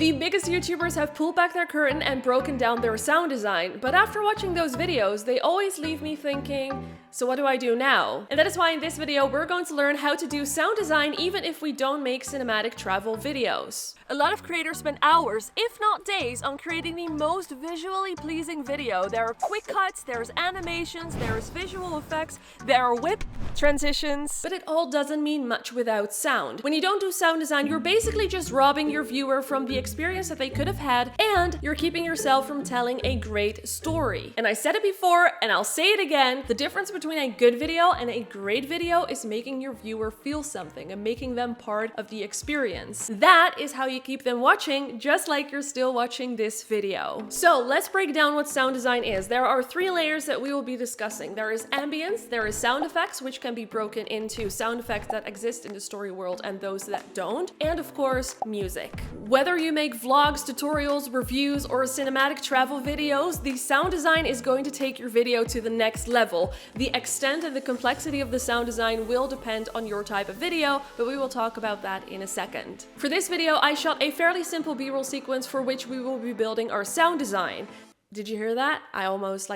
The biggest YouTubers have pulled back their curtain and broken down their sound design, but after watching those videos, they always leave me thinking, so what do I do now? And that is why in this video, we're going to learn how to do sound design even if we don't make cinematic travel videos. A lot of creators spend hours, if not days, on creating the most visually pleasing video. There are quick cuts, there's animations, there's visual effects, there are whip transitions, but it all doesn't mean much without sound. When you don't do sound design, you're basically just robbing your viewer from the experience that they could have had, and you're keeping yourself from telling a great story. And I said it before, and I'll say it again, the difference between a good video and a great video is making your viewer feel something and making them part of the experience. That is how you keep them watching, just like you're still watching this video. So let's break down what sound design is. There are 3 layers that we will be discussing. There is ambience, there is sound effects, which can be broken into sound effects that exist in the story world and those that don't, and of course, music. Whether you make vlogs, tutorials, reviews, or cinematic travel videos, the sound design is going to take your video to the next level. The extent and the complexity of the sound design will depend on your type of video, but we will talk about that in a second. For this video, I shot a fairly simple B-roll sequence for which we will be building our sound design. Did you hear that? I almost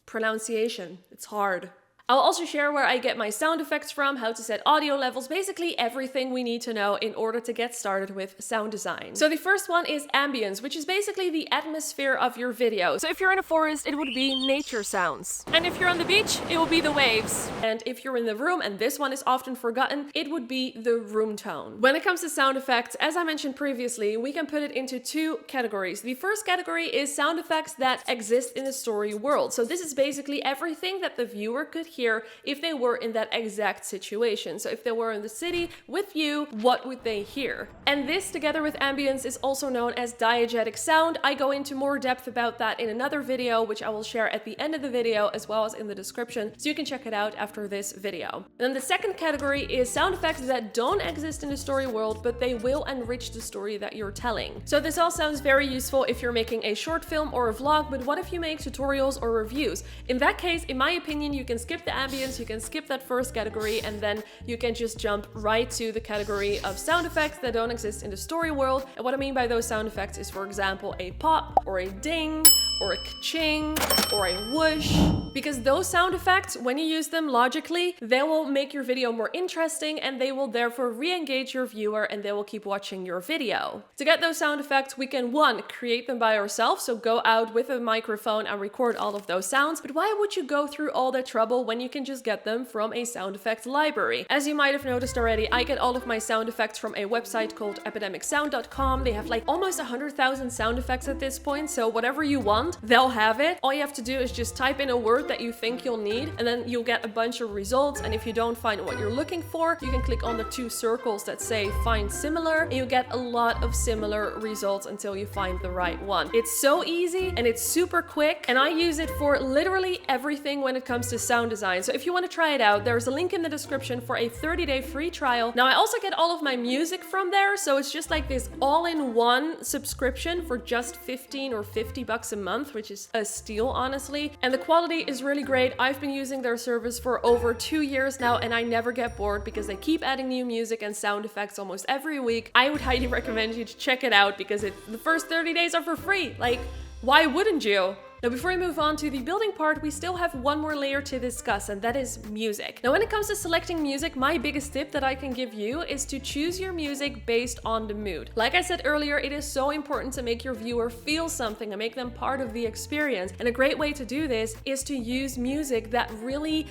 pronunciation, it's hard. I'll also share where I get my sound effects from, how to set audio levels, basically everything we need to know in order to get started with sound design. So the first one is ambience, which is basically the atmosphere of your video. So if you're in a forest, it would be nature sounds. And if you're on the beach, it will be the waves. And if you're in the room, and this one is often forgotten, it would be the room tone. When it comes to sound effects, as I mentioned previously, we can put it into 2 categories. The first category is sound effects that exist in the story world. So this is basically everything that the viewer could hear if they were in that exact situation. So if they were in the city with you, what would they hear? And this, together with ambience, is also known as diegetic sound. I go into more depth about that in another video, which I will share at the end of the video as well as in the description, so you can check it out after this video. And then the second category is sound effects that don't exist in the story world, but they will enrich the story that you're telling. So this all sounds very useful if you're making a short film or a vlog, but what if you make tutorials or reviews? In that case, in my opinion, you can skip the ambience, you can skip that first category, and then you can just jump right to the category of sound effects that don't exist in the story world. And what I mean by those sound effects is, for example, a pop or a ding or a ka-ching or a whoosh, because those sound effects, when you use them logically, they will make your video more interesting and they will therefore re-engage your viewer and they will keep watching your video. To get those sound effects, we can 1, create them by ourselves, so go out with a microphone and record all of those sounds, but why would you go through all that trouble when you can just get them from a sound effects library? As you might have noticed already, I get all of my sound effects from a website called epidemicsound.com. They have like almost 100,000 sound effects at this point, so whatever you want, they'll have it. All you have to do is just type in a word that you think you'll need, and then you'll get a bunch of results. And if you don't find what you're looking for, you can click on the 2 circles that say find similar, and you get a lot of similar results until you find the right one. It's so easy and it's super quick, and I use it for literally everything when it comes to sound design. So if you want to try it out, there's a link in the description for a 30-day free trial. Now I also get all of my music from there, so it's just like this all-in-one subscription for just 15 or 50 bucks a month, which is a steal, honestly. And the quality is really great. I've been using their service for over 2 years now, and I never get bored because they keep adding new music and sound effects almost every week. I would highly recommend you to check it out because the first 30 days are for free. Like, why wouldn't you? Now, before we move on to the building part, we still have one more layer to discuss, and that is music. Now, when it comes to selecting music, my biggest tip that I can give you is to choose your music based on the mood. Like I said earlier, it is so important to make your viewer feel something and make them part of the experience. And a great way to do this is to use music that really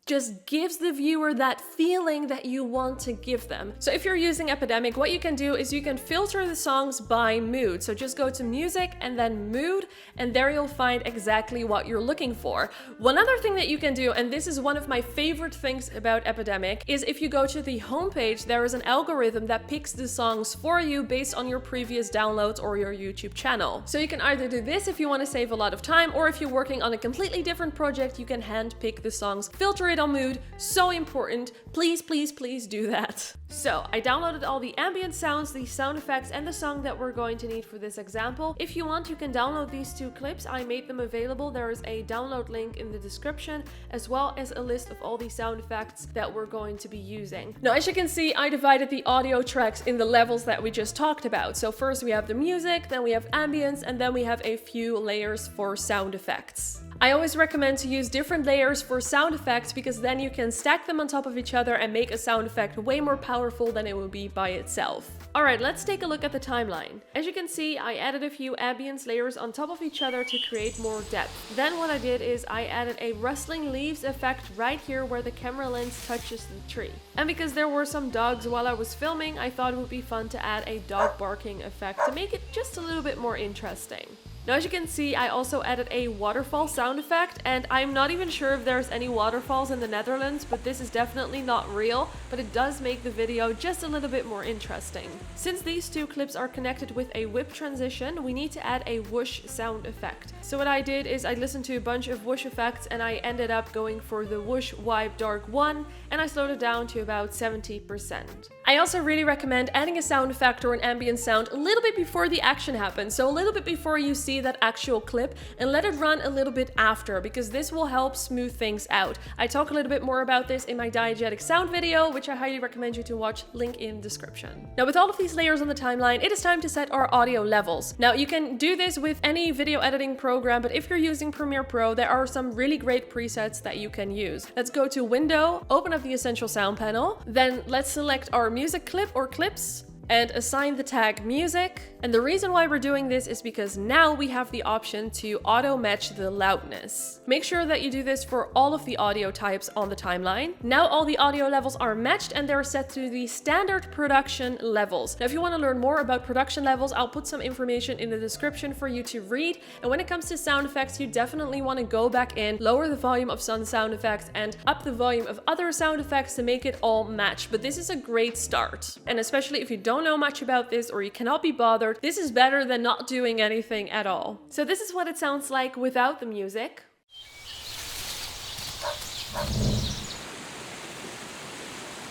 just gives the viewer that feeling that you want to give them. So if you're using Epidemic, what you can do is you can filter the songs by mood. So just go to music and then mood, and there you'll find exactly what you're looking for. One other thing that you can do, and this is one of my favorite things about Epidemic, is if you go to the homepage, there is an algorithm that picks the songs for you based on your previous downloads or your YouTube channel. So you can either do this if you want to save a lot of time, or if you're working on a completely different project, you can hand pick the songs, filter it it on mood, so important. Please, please, please do that. So I downloaded all the ambient sounds, the sound effects, and the song that we're going to need for this example. If you want, you can download these 2 clips. I made them available. There is a download link in the description, as well as a list of all the sound effects that we're going to be using. Now, as you can see, I divided the audio tracks in the levels that we just talked about. So first we have the music, then we have ambience, and then we have a few layers for sound effects. I always recommend to use different layers for sound effects because then you can stack them on top of each other and make a sound effect way more powerful than it would be by itself. Alright, let's take a look at the timeline. As you can see, I added a few ambience layers on top of each other to create more depth. Then what I did is I added a rustling leaves effect right here where the camera lens touches the tree. And because there were some dogs while I was filming, I thought it would be fun to add a dog barking effect to make it just a little bit more interesting. Now, as you can see, I also added a waterfall sound effect, and I'm not even sure if there's any waterfalls in the Netherlands, but this is definitely not real, but it does make the video just a little bit more interesting. Since these 2 clips are connected with a whip transition, we need to add a whoosh sound effect. So what I did is I listened to a bunch of whoosh effects and I ended up going for the whoosh wipe dark 1, and I slowed it down to about 70%. I also really recommend adding a sound effect or an ambient sound a little bit before the action happens, so a little bit before you see that actual clip, and let it run a little bit after, because this will help smooth things out. I talk a little bit more about this in my diegetic sound video, which I highly recommend you to watch, link in description. Now, with all of these layers on the timeline, it is time to set our audio levels. Now, you can do this with any video editing program, but if you're using Premiere Pro, there are some really great presets that you can use. Let's go to Window, open up the Essential Sound panel, then let's select our music clip or clips, and assign the tag music. And the reason why we're doing this is because now we have the option to auto match the loudness. Make sure that you do this for all of the audio types on the timeline. Now all the audio levels are matched and they're set to the standard production levels. Now if you want to learn more about production levels, I'll put some information in the description for you to read. And when it comes to sound effects, you definitely want to go back in, lower the volume of some sound effects and up the volume of other sound effects to make it all match. But this is a great start. And especially if you don't know much about this or you cannot be bothered, this is better than not doing anything at all. So this is what it sounds like without the music.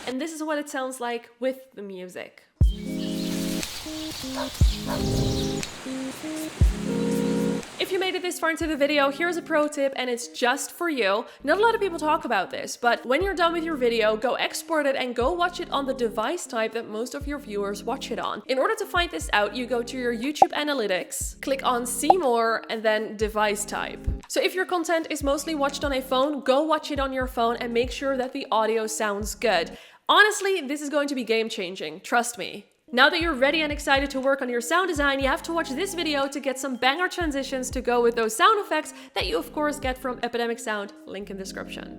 And this is what it sounds like with the music. If you made it this far into the video, here's a pro tip and it's just for you. Not a lot of people talk about this, but when you're done with your video, go export it and go watch it on the device type that most of your viewers watch it on. In order to find this out, you go to your YouTube analytics, click on see more, and then device type. So if your content is mostly watched on a phone, go watch it on your phone and make sure that the audio sounds good. Honestly, this is going to be game changing, trust me. Now that you're ready and excited to work on your sound design, you have to watch this video to get some banger transitions to go with those sound effects that you of course get from Epidemic Sound, link in description.